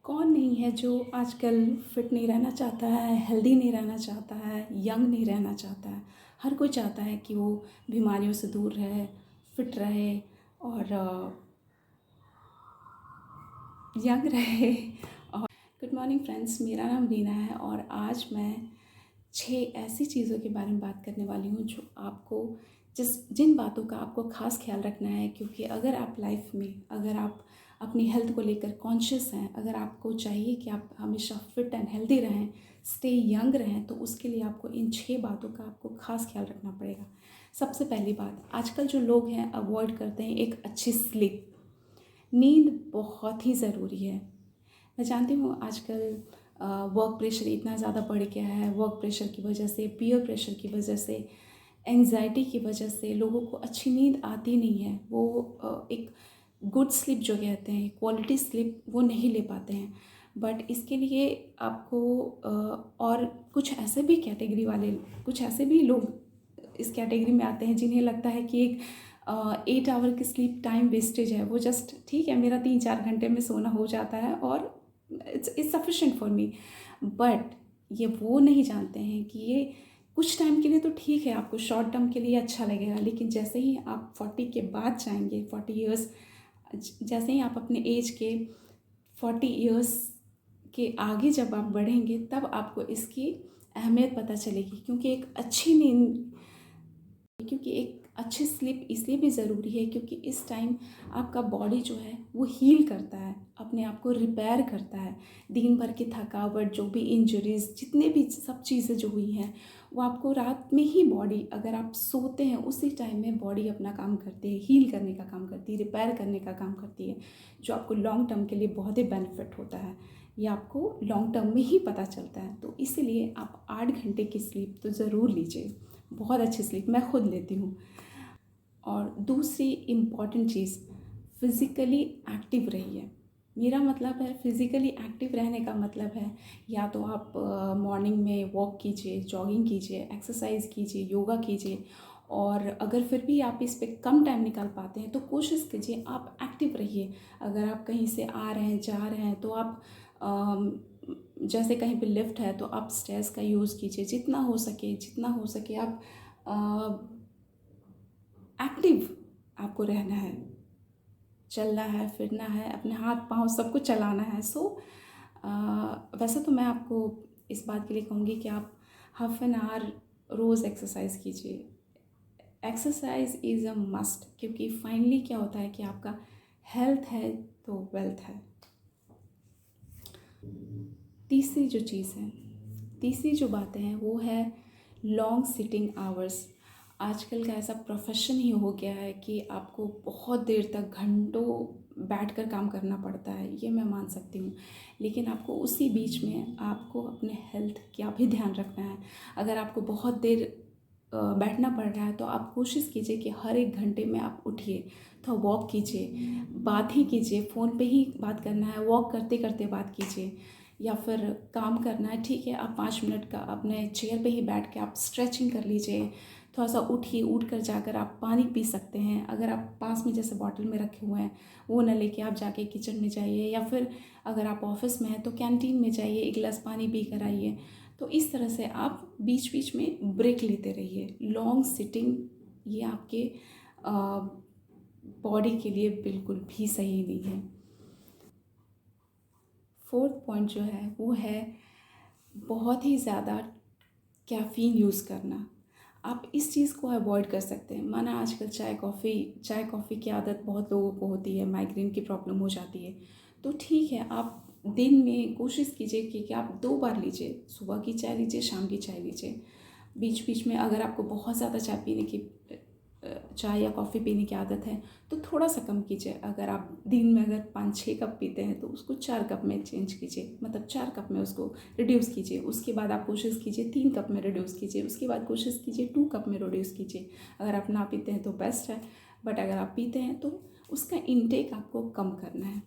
कौन नहीं है जो आजकल फिट नहीं रहना चाहता है, हेल्दी नहीं रहना चाहता है, यंग नहीं रहना चाहता है। हर कोई चाहता है कि वो बीमारियों से दूर रहे, फिट रहे और यंग रहे। और गुड मॉर्निंग फ्रेंड्स, मेरा नाम रीना है और आज मैं 6 ऐसी चीज़ों के बारे में बात करने वाली हूँ जो आपको जिन बातों का आपको ख़ास ख्याल रखना है। क्योंकि अगर आप लाइफ में अगर आप अपनी हेल्थ को लेकर कॉन्शियस हैं, अगर आपको चाहिए कि आप हमेशा फिट एंड हेल्दी रहें, स्टे यंग रहें, तो उसके लिए आपको इन 6 बातों का आपको ख़ास ख्याल रखना पड़ेगा। सबसे पहली बात, आजकल जो लोग हैं अवॉइड करते हैं एक अच्छी स्लीप। नींद बहुत ही ज़रूरी है। मैं जानती हूँ आजकल वर्क प्रेशर इतना ज़्यादा बढ़ गया है। वर्क प्रेशर की वजह से, पीयर प्रेशर की वजह से, एंग्जाइटी की वजह से लोगों को अच्छी नींद आती नहीं है। वो एक गुड स्लीप जो कहते हैं, क्वालिटी स्लीप, वो नहीं ले पाते हैं। बट इसके लिए आपको और कुछ ऐसे भी कैटेगरी वाले, कुछ ऐसे भी लोग इस कैटेगरी में आते हैं जिन्हें लगता है कि एक 8 आवर की स्लीप टाइम वेस्टेज है। वो जस्ट ठीक है, मेरा 3-4 घंटे में सोना हो जाता है और it's sufficient for me. But ये वो नहीं जानते हैं कि ये कुछ टाइम के लिए तो ठीक है, आपको शॉर्ट टर्म के लिए अच्छा लगेगा, लेकिन जैसे ही आप 40 के बाद जाएंगे, 40 ईयर्स, जैसे ही आप अपने एज के 40 ईयर्स के आगे जब आप बढ़ेंगे, तब आपको इसकी अहमियत पता चलेगी। क्योंकि एक अच्छी स्लीप इसलिए भी ज़रूरी है क्योंकि इस टाइम आपका बॉडी जो है वो हील करता है, अपने आप को रिपेयर करता है। दिन भर की थकावट, जो भी इंजरीज, जितने भी सब चीज़ें जो हुई हैं, वो आपको रात में ही बॉडी, अगर आप सोते हैं उसी टाइम में बॉडी अपना काम करती है, हील करने का काम करती है, रिपेयर करने का काम करती है, जो आपको लॉन्ग टर्म के लिए बहुत ही बेनिफिट होता है। ये आपको लॉन्ग टर्म में ही पता चलता है। तो इसीलिए आप 8 घंटे की स्लीप तो ज़रूर लीजिए। बहुत अच्छी स्लीप मैं खुद लेती हूँ। और दूसरी इम्पॉर्टेंट चीज़, फिज़िकली एक्टिव रहिए। मेरा मतलब है फिज़िकली एक्टिव रहने का मतलब है या तो आप मॉर्निंग में वॉक कीजिए, जॉगिंग कीजिए, एक्सरसाइज कीजिए, योगा कीजिए। और अगर फिर भी आप इस पे कम टाइम निकाल पाते हैं तो कोशिश कीजिए आप एक्टिव रहिए। अगर आप कहीं से आ रहे हैं, जा रहे हैं, तो आप जैसे कहीं पे लिफ्ट है तो आप स्टेयर्स का यूज़ कीजिए। जितना हो सके आप एक्टिव आपको रहना है, चलना है, फिरना है, अपने हाथ पाँव सबको चलाना है। वैसे तो मैं आपको इस बात के लिए कहूँगी कि आप हाफ एन आवर रोज़ एक्सरसाइज कीजिए। एक्सरसाइज इज़ अ मस्ट, क्योंकि फाइनली क्या होता है कि आपका हेल्थ है तो वेल्थ है। तीसरी जो बातें हैं वो है लॉन्ग सिटिंग आवर्स। आजकल का ऐसा प्रोफेशन ही हो गया है कि आपको बहुत देर तक घंटों बैठकर काम करना पड़ता है, ये मैं मान सकती हूँ। लेकिन आपको उसी बीच में आपको अपने हेल्थ का भी ध्यान रखना है। अगर आपको बहुत देर बैठना पड़ रहा है तो आप कोशिश कीजिए कि हर 1 घंटे में आप उठिए, तो वॉक कीजिए, बात ही कीजिए। फ़ोन पे ही बात करना है, वॉक करते करते बात कीजिए। या फिर काम करना है, ठीक है, आप 5 मिनट का अपने चेयर पे ही बैठ के आप स्ट्रेचिंग कर लीजिए। थोड़ा सा उठिए, उठ कर जाकर आप पानी पी सकते हैं। अगर आप पास में जैसे बॉटल में रखे हुए हैं वो ना लेके आप जाके किचन में जाइए, या फिर अगर आप ऑफिस में हैं तो कैंटीन में जाइए, 1 गिलास पानी पी कर आइए। तो इस तरह से आप बीच बीच में ब्रेक लेते रहिए। लॉन्ग सिटिंग ये आपके बॉडी के लिए बिल्कुल भी सही नहीं है। 4th पॉइंट जो है वो है बहुत ही ज़्यादा कैफ़ीन यूज़ करना। आप इस चीज़ को अवॉइड कर सकते हैं। माना आजकल चाय कॉफ़ी की आदत बहुत लोगों को होती है, माइग्रेन की प्रॉब्लम हो जाती है, तो ठीक है, आप दिन में कोशिश कीजिए कि आप 2 बार लीजिए, सुबह की चाय लीजिए, शाम की चाय लीजिए। बीच बीच में अगर आपको बहुत ज़्यादा चाय या कॉफ़ी पीने की आदत है तो थोड़ा सा कम कीजिए। अगर आप दिन में अगर 5-6 कप पीते हैं तो उसको 4 कप में चेंज कीजिए, मतलब 4 कप में उसको रिड्यूस कीजिए। उसके बाद आप कोशिश कीजिए 3 कप में रिड्यूस कीजिए। उसके बाद कोशिश कीजिए 2 कप में रिड्यूस कीजिए। अगर आप ना पीते हैं तो बेस्ट है, बट अगर आप पीते हैं तो उसका इनटेक आपको कम करना है।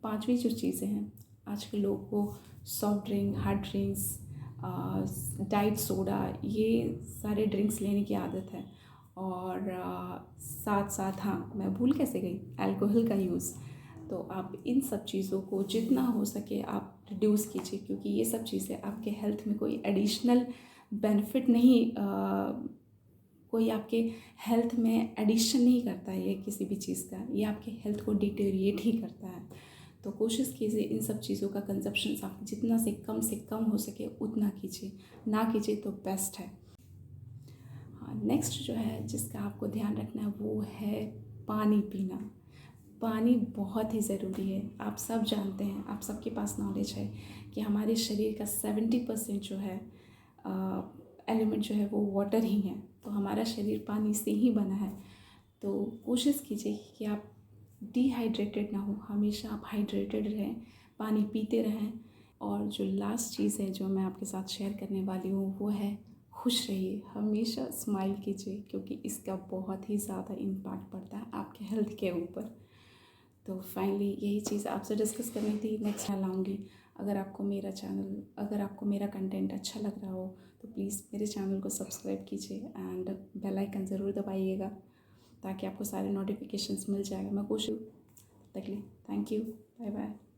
5वीं जो चीज़ें हैं, आजकल लोगों को soft drink, hard drinks, diet soda, ये सारे ड्रिंक्स लेने की आदत है। और साथ साथ, हाँ, मैं भूल कैसे गई, अल्कोहल का यूज़। तो आप इन सब चीज़ों को जितना हो सके आप रिड्यूस कीजिए, क्योंकि ये सब चीज़ें आपके हेल्थ में कोई एडिशनल बेनिफिट नहीं, कोई आपके हेल्थ में एडिशन नहीं करता है ये किसी भी चीज़ का, ये आपके हेल्थ को डिटेरिएट ही करता है। तो कोशिश कीजिए इन सब चीज़ों का कंजप्शन आप जितना से कम हो सके उतना कीजिए, ना कीजिए तो बेस्ट है। हाँ, नेक्स्ट जो है जिसका आपको ध्यान रखना है वो है पानी पीना। पानी बहुत ही ज़रूरी है। आप सब जानते हैं, आप सबके पास नॉलेज है कि हमारे शरीर का 70% जो है एलिमेंट जो है वो वाटर ही है। तो हमारा शरीर पानी से ही बना है। तो कोशिश कीजिए कि आप डिहाइड्रेटेड ना हो, हमेशा आप हाइड्रेटेड रहें, पानी पीते रहें। और जो लास्ट चीज़ है जो मैं आपके साथ शेयर करने वाली हूँ वो है खुश रहिए, हमेशा स्माइल कीजिए, क्योंकि इसका बहुत ही ज़्यादा इम्पैक्ट पड़ता है आपके हेल्थ के ऊपर। तो फाइनली यही चीज़ आपसे डिस्कस करनी थी। नेक्स्ट लाऊंगी। अगर आपको मेरा कंटेंट अच्छा लग रहा हो तो प्लीज़ मेरे चैनल को सब्सक्राइब कीजिए एंड बेल आइकन ज़रूर दबाइएगा, ताकि आपको सारे नोटिफिकेशंस मिल जाएगा। मैं कोशिश तक लिए। Thank you, bye bye.